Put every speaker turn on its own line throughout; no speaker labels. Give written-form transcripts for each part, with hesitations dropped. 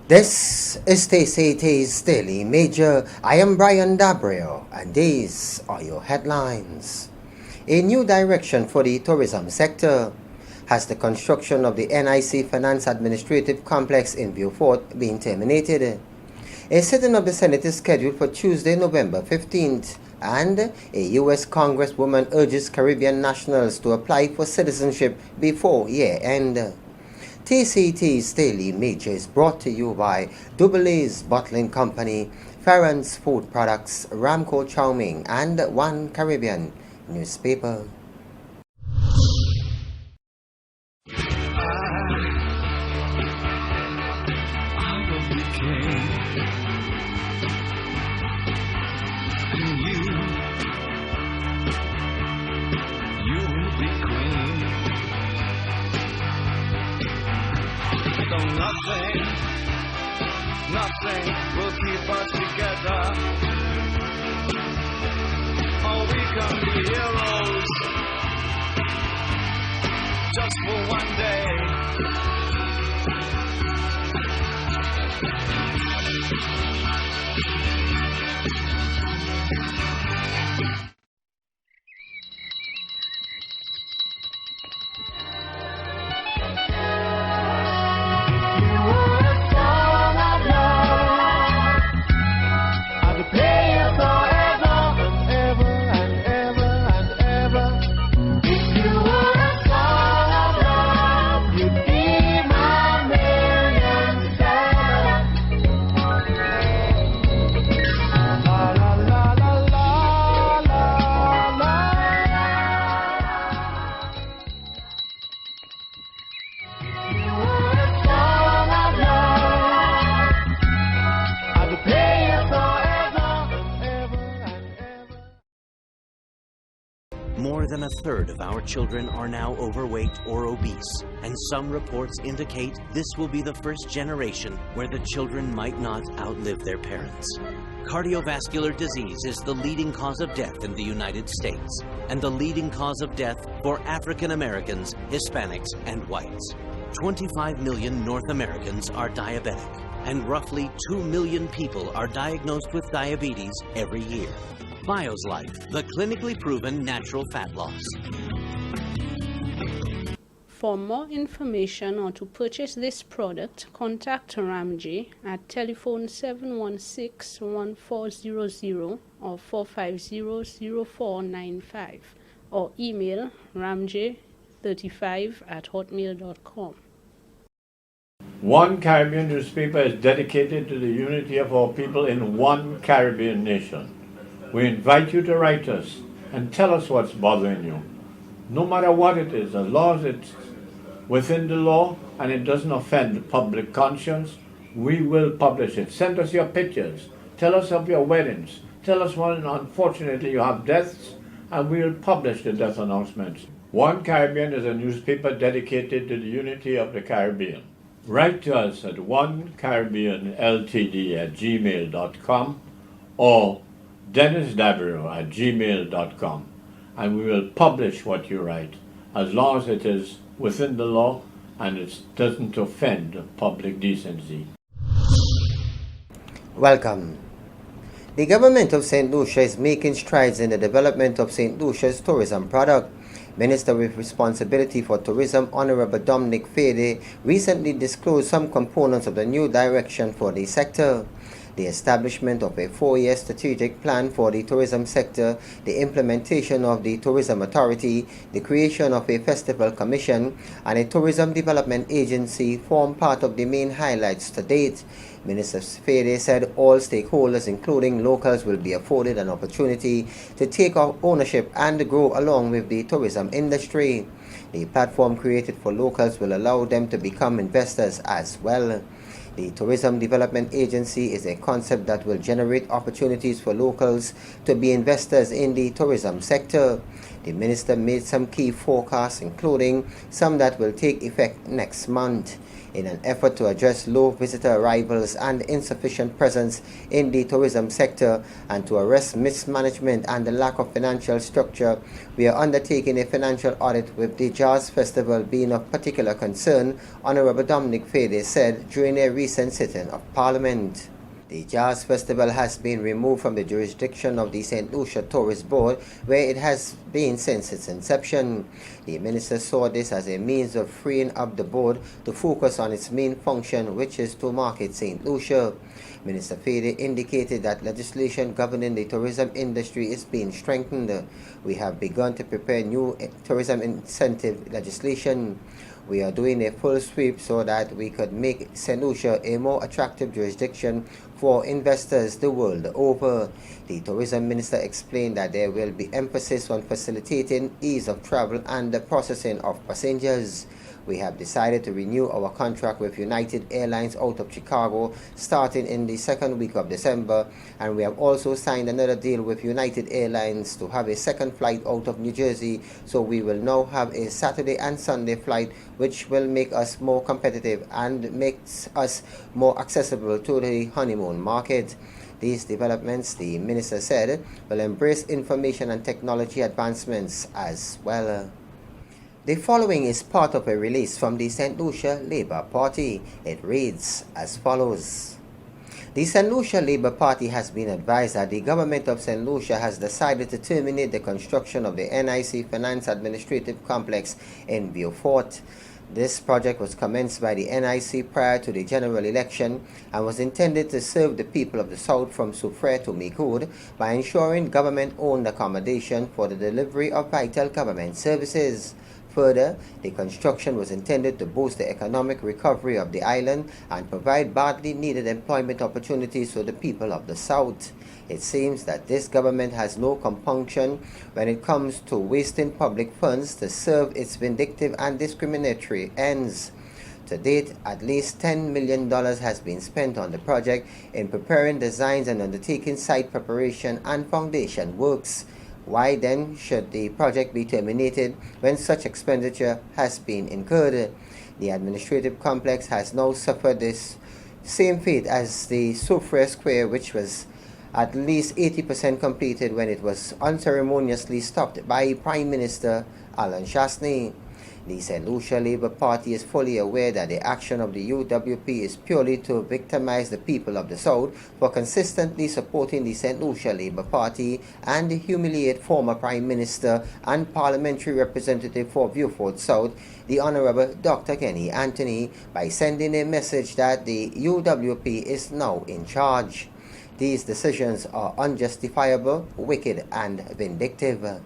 This is TCT's Daily Major. I am Brian Dabrio, and these are your headlines. A new direction for the tourism sector. Has the construction of the NIC Finance Administrative Complex in Beaufort been terminated? A sitting of the Senate is scheduled for Tuesday, November 15th, and a U.S. Congresswoman urges Caribbean nationals to apply for citizenship before year-end. TCT's Daily Major is brought to you by Double A's Bottling Company, Farron's Food Products, Ramco Chowming, and One Caribbean Newspaper.
Nothing will keep us together. Oh, we can be heroes just for one day.
More than a third of our children are now overweight or obese, and some reports indicate this will be the first generation where the children might not outlive their parents. Cardiovascular disease is the leading cause of death in the United States, and the leading cause of death for African Americans, Hispanics, and whites. 25 million North Americans are diabetic, and roughly 2 million people are diagnosed with diabetes every year. BioSlife, the clinically proven natural fat loss.
For more information or to purchase this product, contact Ramji at telephone 716-1400 or 450-0495 or email ramj35@hotmail.com.
One Caribbean newspaper is dedicated to the unity of our people in one Caribbean nation. We invite you to write us and tell us what's bothering you. No matter what it is, as long as it's within the law and it doesn't offend the public conscience, we will publish it. Send us your pictures. Tell us of your weddings. Tell us when, unfortunately, you have deaths, and we will publish the death announcements. One Caribbean is a newspaper dedicated to the unity of the Caribbean. Write to us at onecaribbeanltd@gmail.com or dennisdabiro@gmail.com, and we will publish what you write, as long as it is within the law and it doesn't offend public decency.
Welcome. The government of St. Lucia is making strides in the development of St. Lucia's tourism product. Minister with responsibility for tourism, Honorable Dominic Fede, recently disclosed some components of the new direction for the sector. The establishment of a 4-year strategic plan for the tourism sector, the implementation of the Tourism Authority, the creation of a festival commission, and a tourism development agency form part of the main highlights to date. Minister Fede said all stakeholders, including locals, will be afforded an opportunity to take ownership and grow along with the tourism industry. The platform created for locals will allow them to become investors as well. The Tourism Development Agency is a concept that will generate opportunities for locals to be investors in the tourism sector. The minister made some key forecasts, including some that will take effect next month. In an effort to address low visitor arrivals and insufficient presence in the tourism sector and to arrest mismanagement and the lack of financial structure, we are undertaking a financial audit with the Jazz Festival being of particular concern, Honorable Dominic Fede said during a recent sitting of Parliament. The Jazz Festival has been removed from the jurisdiction of the St. Lucia Tourist Board, where it has been since its inception. The minister saw this as a means of freeing up the board to focus on its main function, which is to market St. Lucia. Minister Fede indicated that legislation governing the tourism industry is being strengthened. We have begun to prepare new tourism incentive legislation. We are doing a full sweep so that we could make St. Lucia a more attractive jurisdiction for investors the world over. The tourism minister explained that there will be emphasis on facilitating ease of travel and the processing of passengers. We have decided to renew our contract with United Airlines out of Chicago starting in the second week of December, and we have also signed another deal with United Airlines to have a second flight out of New Jersey, so we will now have a Saturday and Sunday flight, which will make us more competitive and makes us more accessible to the honeymoon market. These developments, the minister said, will embrace information and technology advancements as well. The following is part of a release from the St. Lucia Labour Party. It reads as follows. The St. Lucia Labour Party has been advised that the government of St. Lucia has decided to terminate the construction of the NIC Finance Administrative Complex in Beaufort. This project was commenced by the NIC prior to the general election and was intended to serve the people of the South from Soufrière to Micoud by ensuring government-owned accommodation for the delivery of vital government services. Further, the construction was intended to boost the economic recovery of the island and provide badly needed employment opportunities for the people of the South. It seems that this government has no compunction when it comes to wasting public funds to serve its vindictive and discriminatory ends. To date, at least $10 million has been spent on the project in preparing designs and undertaking site preparation and foundation works. Why then should the project be terminated when such expenditure has been incurred? The administrative complex has now suffered this same fate as the Soufrière Square, which was at least 80% completed when it was unceremoniously stopped by Prime Minister Alan Chasney. The St. Lucia Labour Party is fully aware that the action of the UWP is purely to victimize the people of the South for consistently supporting the St. Lucia Labour Party and humiliate former Prime Minister and Parliamentary Representative for Beaufort South, the Honourable Dr. Kenny Anthony, by sending a message that the UWP is now in charge. These decisions are unjustifiable, wicked and vindictive.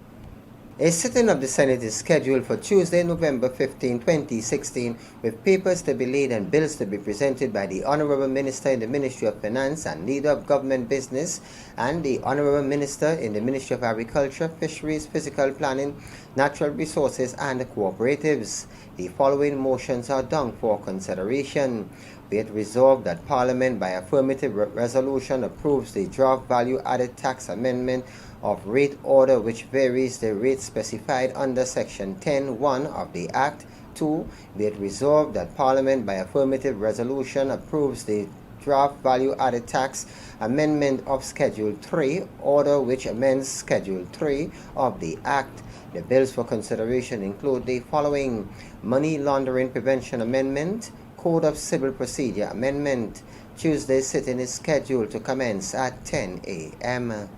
A sitting of the Senate is scheduled for Tuesday, November 15, 2016, with papers to be laid and bills to be presented by the Honourable Minister in the Ministry of Finance and Leader of Government Business and the Honourable Minister in the Ministry of Agriculture, Fisheries, Physical Planning, Natural Resources and Cooperatives. The following motions are done for consideration. Be it resolved that Parliament by affirmative resolution approves the draft value-added tax amendment of rate order which varies the rate specified under Section 10(1) of the Act. 2. Be it resolved that Parliament by affirmative resolution approves the draft value-added tax amendment of Schedule 3, order which amends Schedule 3 of the Act. The bills for consideration include the following: Money Laundering Prevention Amendment, Code of Civil Procedure Amendment. Tuesday's sitting is scheduled to commence at 10 a.m.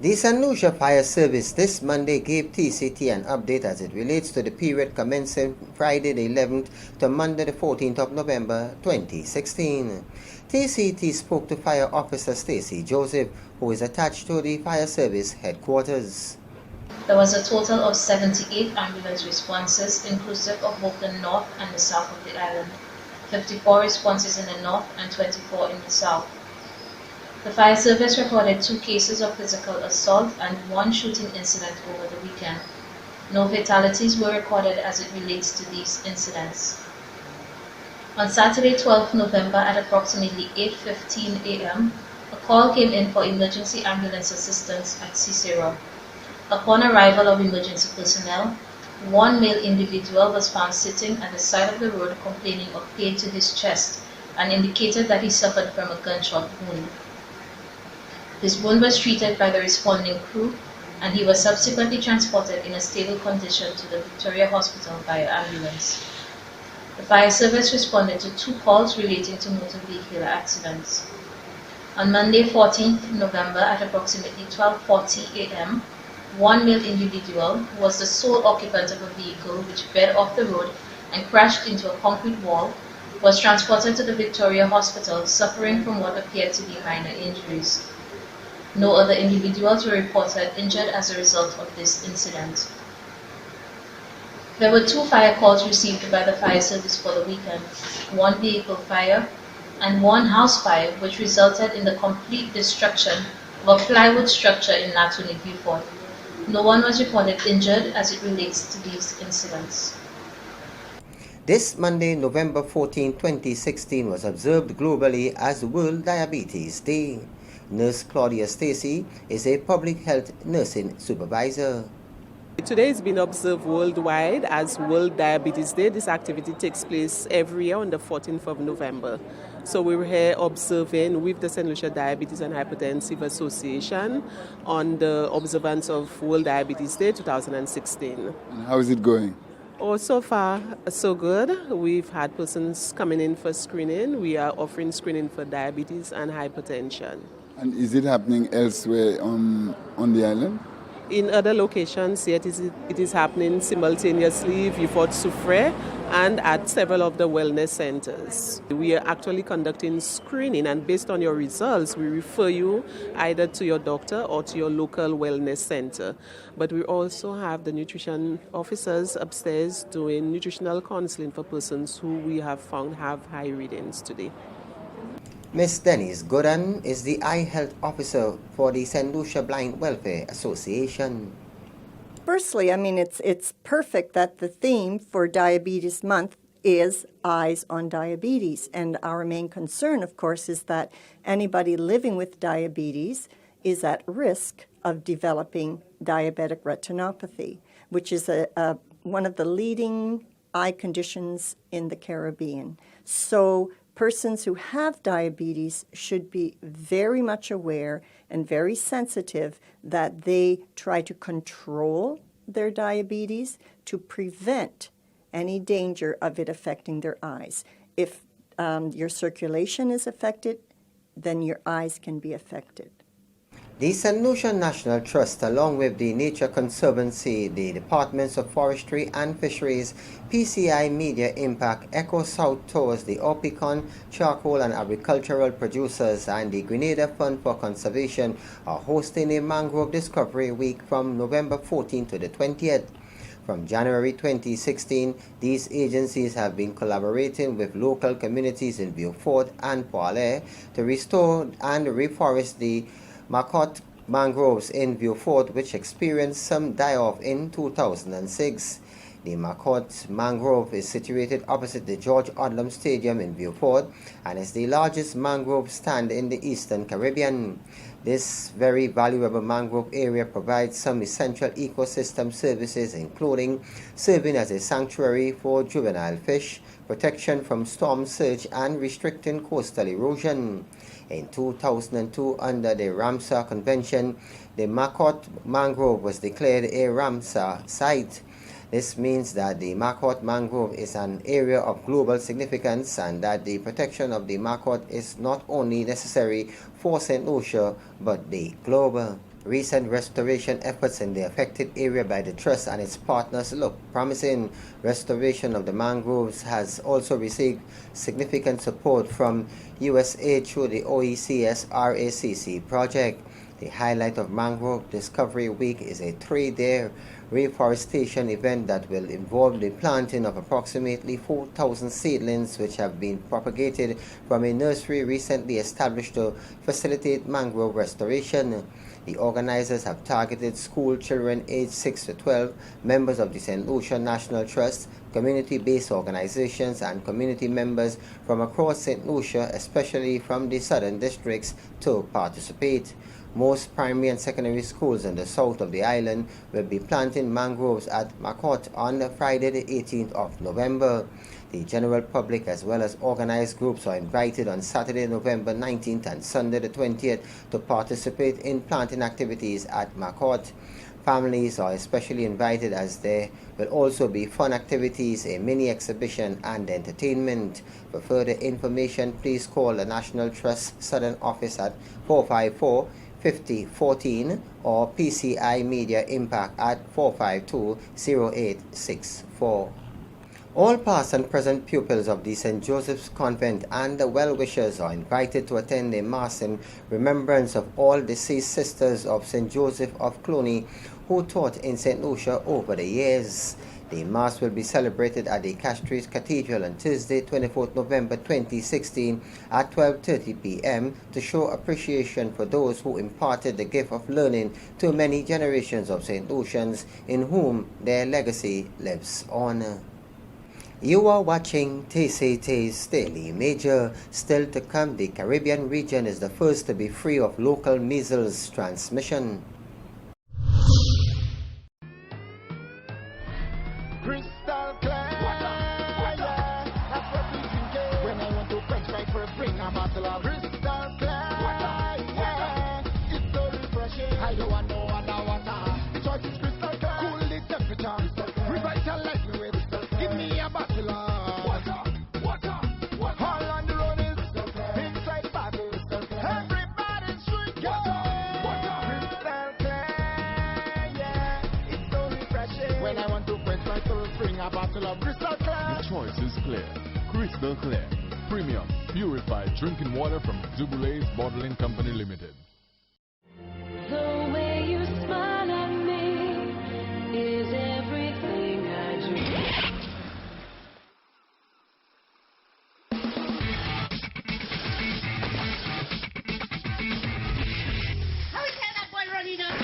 The St. Lucia Fire Service this Monday gave TCT an update as it relates to the period commencing Friday the 11th to Monday the 14th of November 2016. TCT spoke to Fire Officer Stacy Joseph, who is attached to the Fire Service headquarters.
There was a total of 78 ambulance responses, inclusive of both the north and the south of the island, 54 responses in the north and 24 in the south. The fire service recorded 2 cases of physical assault and 1 shooting incident over the weekend. No fatalities were recorded as it relates to these incidents. On Saturday, 12th November at approximately 8:15 a.m., a call came in for emergency ambulance assistance at Cicero. Upon arrival of emergency personnel, one male individual was found sitting at the side of the road complaining of pain to his chest and indicated that he suffered from a gunshot wound. His wound was treated by the responding crew, and he was subsequently transported in a stable condition to the Victoria Hospital via ambulance. The fire service responded to 2 calls relating to motor vehicular accidents. On Monday, 14th November at approximately 12:40 a.m., one male individual, who was the sole occupant of a vehicle which veered off the road and crashed into a concrete wall, was transported to the Victoria Hospital suffering from what appeared to be minor injuries. No other individuals were reported injured as a result of this incident. There were 2 fire calls received by the fire service for the weekend, 1 vehicle fire and 1 house fire, which resulted in the complete destruction of a plywood structure in Natuni, Beaufort. No one was reported injured as it relates to these incidents.
This Monday, November 14, 2016 was observed globally as World Diabetes Day. Nurse Claudia Stacy is a public health nursing supervisor.
Today has been observed worldwide as World Diabetes Day. This activity takes place every year on the 14th of November. So we were here observing with the St. Lucia Diabetes and Hypertensive Association on the observance of World Diabetes Day 2016.
And how is it going?
Oh, so far, so good. We've had persons coming in for screening. We are offering screening for diabetes and hypertension.
And is it happening elsewhere on the island?
In other locations, it is happening simultaneously, Beaufort Soufrière, and at several of the wellness centers. We are actually conducting screening, and based on your results, we refer you either to your doctor or to your local wellness center. But we also have the nutrition officers upstairs doing nutritional counseling for persons who we have found have high readings today.
Ms. Denise Gooden is the Eye Health Officer for the St. Lucia Blind Welfare Association.
Firstly, it's perfect that the theme for Diabetes Month is Eyes on Diabetes. And our main concern, of course, is that anybody living with diabetes is at risk of developing diabetic retinopathy, which is one of the leading eye conditions in the Caribbean. So persons who have diabetes should be very much aware and very sensitive that they try to control their diabetes to prevent any danger of it affecting their eyes. If your circulation is affected, then your eyes can be affected.
The St. Lucia National Trust, along with the Nature Conservancy, the Departments of Forestry and Fisheries, PCI Media Impact, Echo South Tours, the Opicon Charcoal and Agricultural Producers, and the Grenada Fund for Conservation are hosting a Mangrove Discovery Week from November 14th to the 20th. From January 2016, these agencies have been collaborating with local communities in Beaufort and Poilé to restore and reforest the Marcotte mangroves in Beaufort, which experienced some die-off in 2006. The Marcotte mangrove is situated opposite the George Odlum Stadium in Beaufort and is the largest mangrove stand in the Eastern Caribbean. This very valuable mangrove area provides some essential ecosystem services, including serving as a sanctuary for juvenile fish, protection from storm surge, and restricting coastal erosion. In 2002, under the Ramsar Convention, the Marcotte mangrove was declared a Ramsar site. This means that the Marcotte mangrove is an area of global significance and that the protection of the Marcotte is not only necessary for St. Lucia, but the globe. Recent restoration efforts in the affected area by the Trust and its partners look promising. Restoration of the mangroves has also received significant support from USA through the OECS RACC project. The highlight of Mangrove Discovery Week is a 3-day reforestation event that will involve the planting of approximately 4,000 seedlings which have been propagated from a nursery recently established to facilitate mangrove restoration. The organizers have targeted school children aged 6 to 12, members of the St. Lucia National Trust, community-based organizations, and community members from across St. Lucia, especially from the southern districts, to participate. Most primary and secondary schools in the south of the island will be planting mangroves at Makot on Friday the 18th of November. The general public as well as organized groups are invited on Saturday, November 19th and Sunday the 20th to participate in planting activities at Makot. Families are especially invited as there will also be fun activities, a mini exhibition and entertainment. For further information, please call the National Trust Southern Office at 454-5014 or PCI Media Impact at 452-0864. All past and present pupils of the St. Joseph's Convent and the well-wishers are invited to attend a Mass in remembrance of all deceased sisters of St. Joseph of Cluny who taught in St. Lucia over the years. The Mass will be celebrated at the Castries Cathedral on Tuesday, 24th November 2016 at 12:30 p.m. to show appreciation for those who imparted the gift of learning to many generations of St. Lucians in whom their legacy lives on. You are watching TCT's Daily Major. Still to come, the Caribbean region is the first to be free of local measles transmission.
Crystal clear, yeah. That's what we drink it. When I want to quench my thirst, bring a bottle of crystal clear, yeah. It's so refreshing. I don't want no other water. The choice is crystal clear. Cool the temperature, revitalize me with. Give me a bottle of water. All on the road is inside the bottle. Everybody's drinking water. Crystal clear, yeah. It's so refreshing. When I want to quench my thirst, bring a bottle of crystal clear.
The choice is clear. Crystal Clear. Premium, purified drinking water from Duboulet's Bottling Company Limited.
The way you smile at me is everything I dream.
How is that boy running up?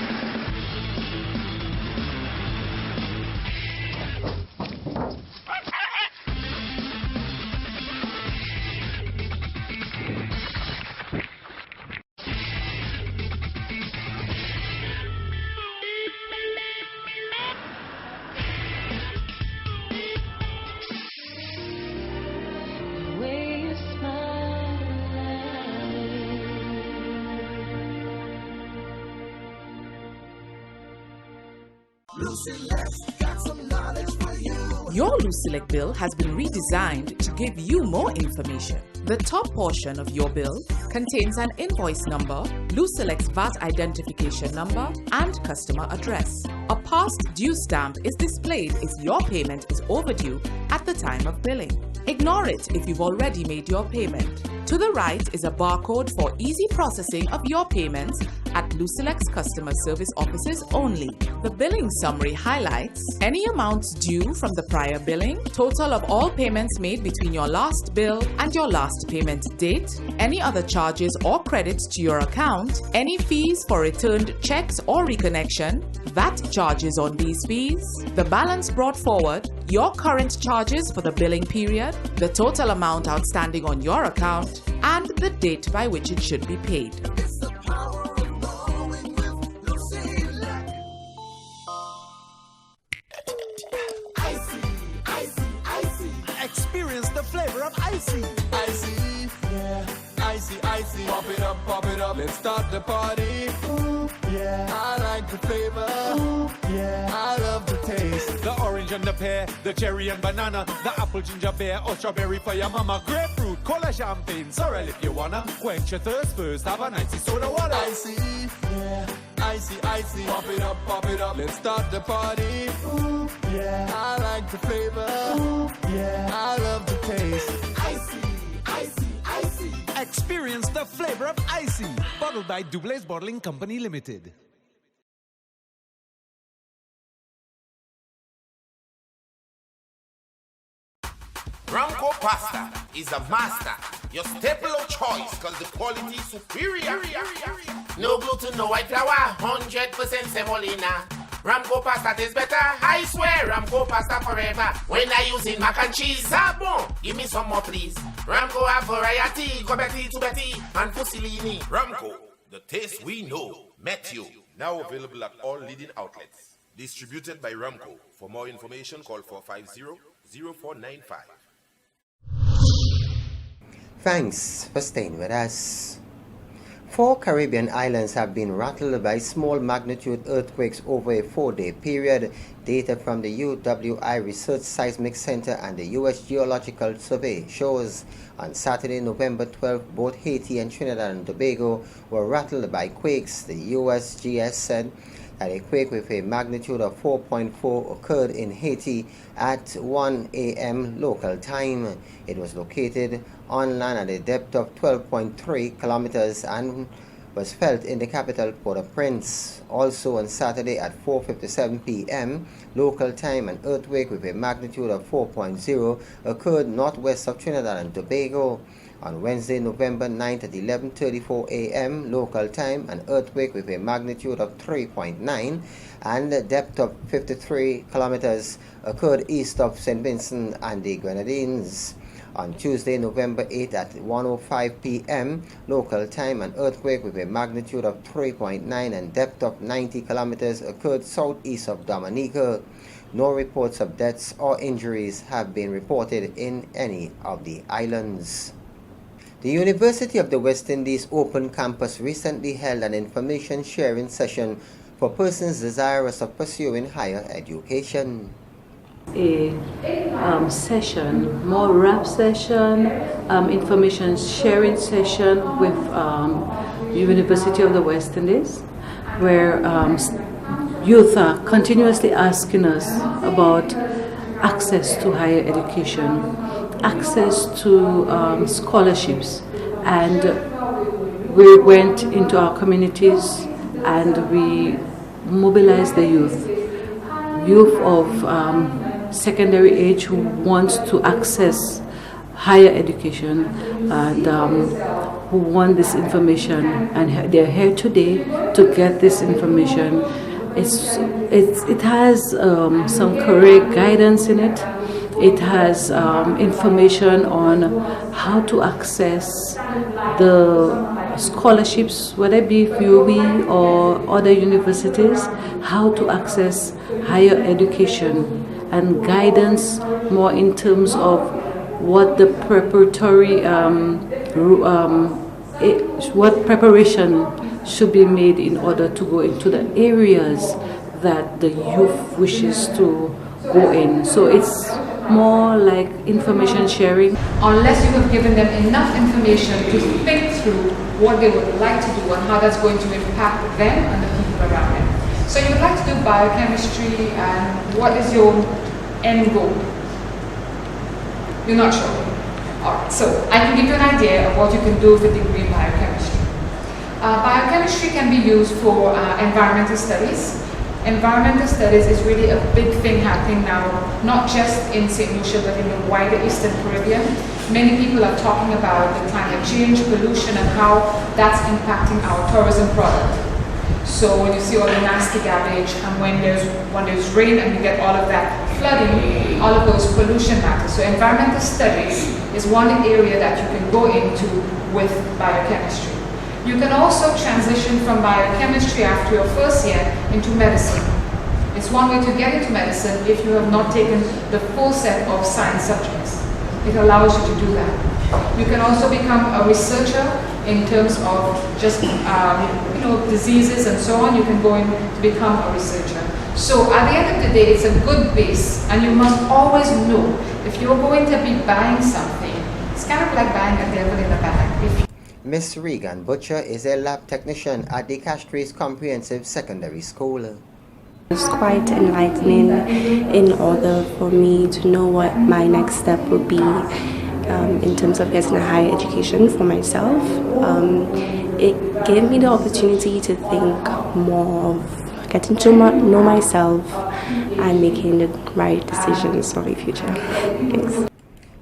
The way you smile at me.
Your Lucilec bill has been redesigned to give you more information. The top portion of your bill contains an invoice number, Lucilec's VAT identification number, and customer address. A past due stamp is displayed if your payment is overdue at the time of billing. Ignore it if you've already made your payment. To the right is a barcode for easy processing of your payments at Lucilec's customer service offices only. The billing summary highlights any amounts due from the prior billing, total of all payments made between your last bill and your last payment date, any other charges or credits to your account, any fees for returned checks or reconnection, VAT charges on these fees, the balance brought forward, your current charges for the billing period, the total amount outstanding on your account, and the date by which it should be paid.
Experience the flavor of icy. Icy, yeah. Icy. Pop it up. Let's start the party. Ooh, yeah. I like the flavor. Ooh, yeah. I love the taste.
The orange and the pear, the cherry and banana, the apple, ginger beer, or strawberry for your mama. Grapefruit, cola, champagne, sorrel if you wanna. Quench your thirst first, have a icy soda water.
Icy, yeah. Icy. Pop it up. Let's start the party. Ooh, yeah. I like the flavor. Ooh, yeah. I love the taste. Icy.
Experience the flavor of icy. Bottled by Duboulet's Bottling Company Limited.
Ramco pasta is a master. Your staple of choice because the quality is superior. No gluten, no white flour, 100% semolina. Ramco pasta tastes better, I swear. Ramco pasta forever. When I using mac and cheese, bon. Give me some more, please. Ramco have variety, go Betty to Betty, and Fusilini. Ramco, The taste we know met you. Now available at all leading outlets. Distributed by Ramco. For more information, call 450-0495.
Thanks for staying with us. 4 Caribbean islands have been rattled by small magnitude earthquakes over a 4-day period. Data from the UWI Research Seismic Center and the U.S. Geological Survey shows on Saturday, November 12, both Haiti and Trinidad and Tobago were rattled by quakes. The USGS said that a quake with a magnitude of 4.4 occurred in Haiti at 1 a.m. local time. It was located on land at a depth of 12.3 kilometers and was felt in the capital Port-au-Prince. Also on Saturday at 4:57 p.m. local time, an earthquake with a magnitude of 4.0 occurred northwest of Trinidad and Tobago. On Wednesday, November 9th at 11:34 a.m. local time, an earthquake with a magnitude of 3.9 and a depth of 53 kilometers occurred east of St. Vincent and the Grenadines. On Tuesday, November 8th at 1:05 p.m. local time, an earthquake with a magnitude of 3.9 and depth of 90 kilometers occurred southeast of Dominica. No reports of deaths or injuries have been reported in any of the islands. The University of the West Indies Open Campus recently held an information sharing session for persons desirous of pursuing higher education.
A session, more rap session, information sharing session with University of the West Indies, where youth are continuously asking us about access to higher education, access to scholarships, and we went into our communities and we mobilized the youth of secondary age who wants to access higher education and who want this information, and they're here today to get this information. It has some career guidance in it. It has information on how to access the scholarships, whether it be UWI or other universities, how to access higher education, and guidance more in terms of what the preparatory, what preparation should be made in order to go into the areas that the youth wishes to go in. So it's more like information sharing.
Unless you have given them enough information to think through what they would like to do and how that's going to impact them and the people around them. So you would like to do biochemistry, and what is your end goal? You're not sure. Alright, so I can give you an idea of what you can do with a degree in biochemistry. Biochemistry can be used for environmental studies. Environmental studies is really a big thing happening now, not just in St. Lucia, but in the wider Eastern Caribbean. Many people are talking about the climate change, pollution, and how that's impacting our tourism product. So when you see all the nasty garbage, and when there's rain and you get all of that flooding, all of those pollution matters. So environmental studies is one area that you can go into with biochemistry. You can also transition from biochemistry after your first year into medicine. It's one way to get into medicine if you have not taken the full set of science subjects. It allows you to do that. You can also become a researcher in terms of just diseases and so on. You can go in to become a researcher. So at the end of the day, it's a good base, and you must always know if you're going to be buying something, it's kind of like buying a devil in a bag.
Miss Regan Butcher is a lab technician at the Castries Comprehensive Secondary School.
It's quite enlightening in order for me to know what my next step would be in terms of getting a higher education for myself. It gave me the opportunity to think more of getting to know myself and making the right decisions for my future. Thanks.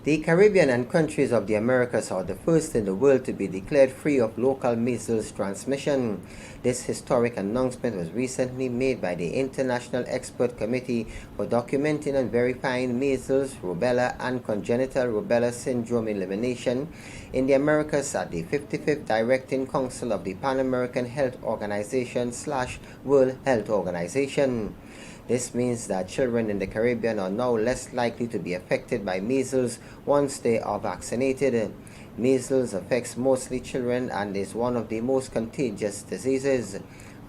The Caribbean and countries of the Americas are the first in the world to be declared free of local measles transmission. This historic announcement was recently made by the International Expert Committee for Documenting and Verifying Measles, Rubella, and Congenital Rubella Syndrome Elimination in the Americas at the 55th Directing Council of the Pan American Health Organization / World Health Organization. This means that children in the Caribbean are now less likely to be affected by measles once they are vaccinated. Measles affects mostly children and is one of the most contagious diseases.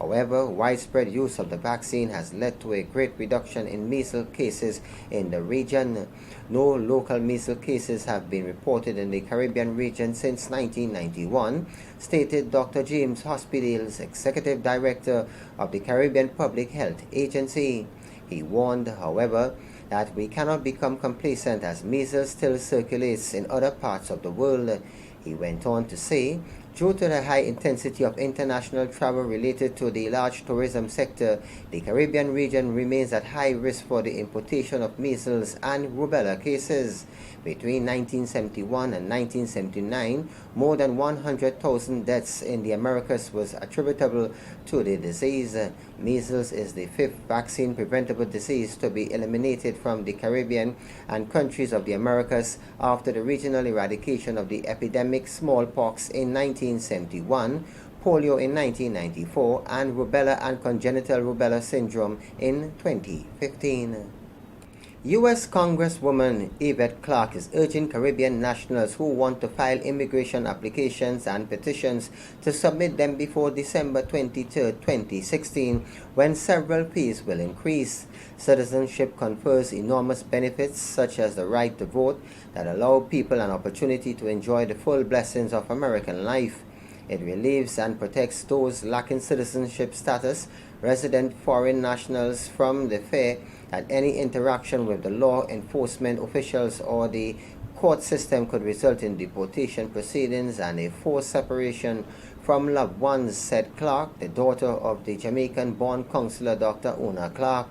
However, widespread use of the vaccine has led to a great reduction in measles cases in the region. No local measles cases have been reported in the Caribbean region since 1991, stated Dr. James Hospitale's Executive Director of the Caribbean Public Health Agency. He warned, however, that we cannot become complacent as measles still circulates in other parts of the world. He went on to say, due to the high intensity of international travel related to the large tourism sector, the Caribbean region remains at high risk for the importation of measles and rubella cases. Between 1971 and 1979, more than 100,000 deaths in the Americas was attributable to the disease. Measles is the fifth vaccine-preventable disease to be eliminated from the Caribbean and countries of the Americas after the regional eradication of the epidemic smallpox in 1971, polio in 1994, and rubella and congenital rubella syndrome in 2015. U.S. Congresswoman Yvette Clarke is urging Caribbean nationals who want to file immigration applications and petitions to submit them before December 23, 2016, when several fees will increase. Citizenship confers enormous benefits such as the right to vote that allow people an opportunity to enjoy the full blessings of American life. It relieves and protects those lacking citizenship status, resident foreign nationals, from the fear that any interaction with the law enforcement officials or the court system could result in deportation proceedings and a forced separation from loved ones, said Clarke, the daughter of the Jamaican-born counselor Dr. Una Clarke.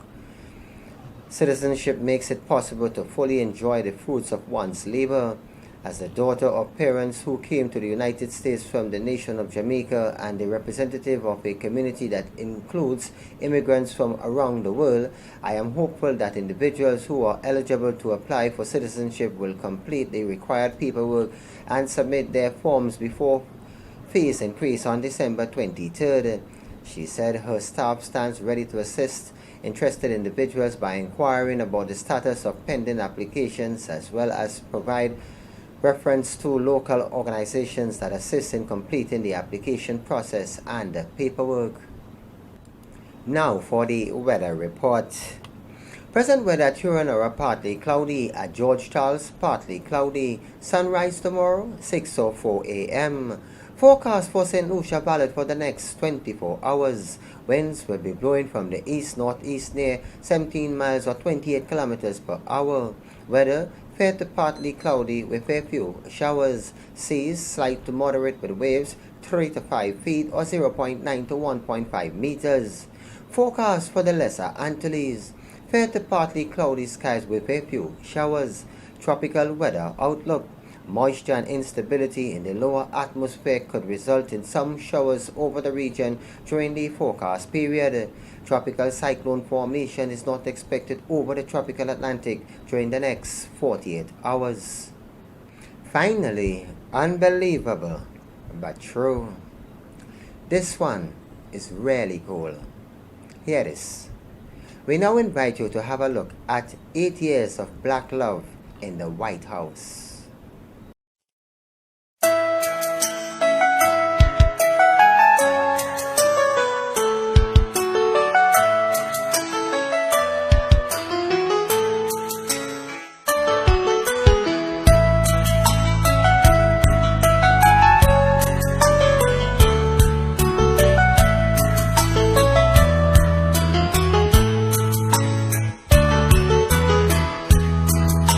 Citizenship makes it possible to fully enjoy the fruits of one's labor. As the daughter of parents who came to the United States from the nation of Jamaica and the representative of a community that includes immigrants from around the world, I am hopeful that individuals who are eligible to apply for citizenship will complete the required paperwork and submit their forms before fees increase on December 23rd. She said her staff stands ready to assist interested individuals by inquiring about the status of pending applications as well as provide reference to local organizations that assist in completing the application process and the paperwork. Now for the weather report. Present weather at Turanora partly cloudy, at George Charles partly cloudy. Sunrise tomorrow 6:04 a.m. Forecast for St. Lucia valid for the next 24 hours. Winds will be blowing from the east-northeast near 17 miles or 28 kilometers per hour. Weather fair to partly cloudy with a few showers. Seas slight to moderate with waves 3 to 5 feet or 0.9 to 1.5 meters. Forecast for the Lesser Antilles. Fair to partly cloudy skies with a few showers. Tropical weather outlook. Moisture and instability in the lower atmosphere could result in some showers over the region during the forecast period. Tropical cyclone formation is not expected over the tropical Atlantic during the next 48 hours. Finally, unbelievable but true. This one is really cool. Here it is. We now invite you to have a look at 8 years of black love in the White House.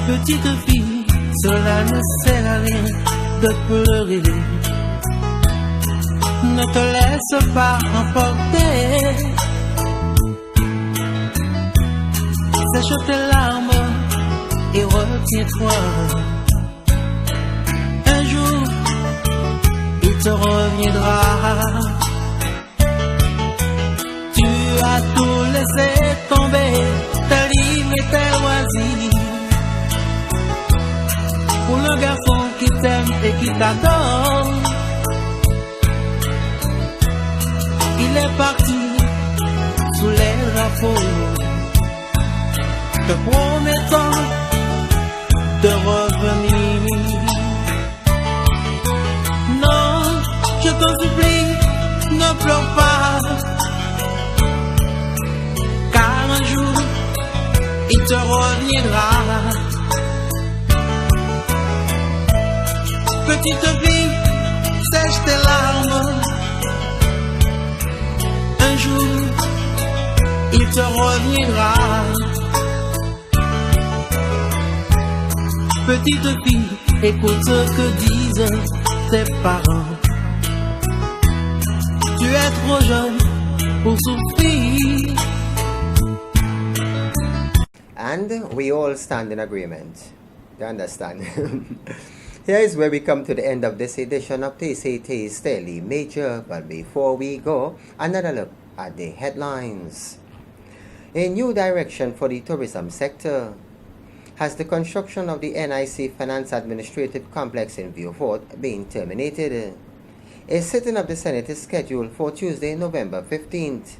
Petite fille, cela ne sert à rien de pleurer. Ne te laisse pas emporter. Sèche tes larmes et retiens-toi un garçon qui t'aime et qui t'adore. Il est parti sous les drapeaux, te promettant de revenir. Non, je t'en supplie, ne pleure pas, car un jour il te reviendra. Petite fille, sèche tes larmes. Un jour, il te reviendra. Petite fille, écoute ce que disent tes parents. Tu es trop jeune pour souffrir.
And we all stand in agreement. You understand? Here is where we come to the end of this edition of TCT's Daily Major. But before we go, another look at the headlines. A new direction for the tourism sector. Has the construction of the NIC Finance Administrative Complex in Beaufort been terminated? A sitting of the Senate is scheduled for Tuesday, November 15th.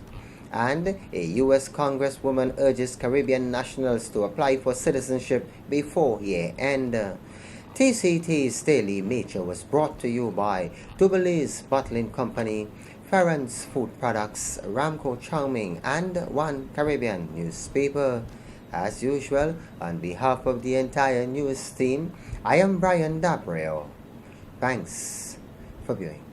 And a U.S. Congresswoman urges Caribbean nationals to apply for citizenship before year end. TCT's Daily Major was brought to you by Dubilee's Bottling Company, Farron's Food Products, Ramco Charming, and One Caribbean Newspaper. As usual, on behalf of the entire news team, I am Brian Dabreo. Thanks for viewing.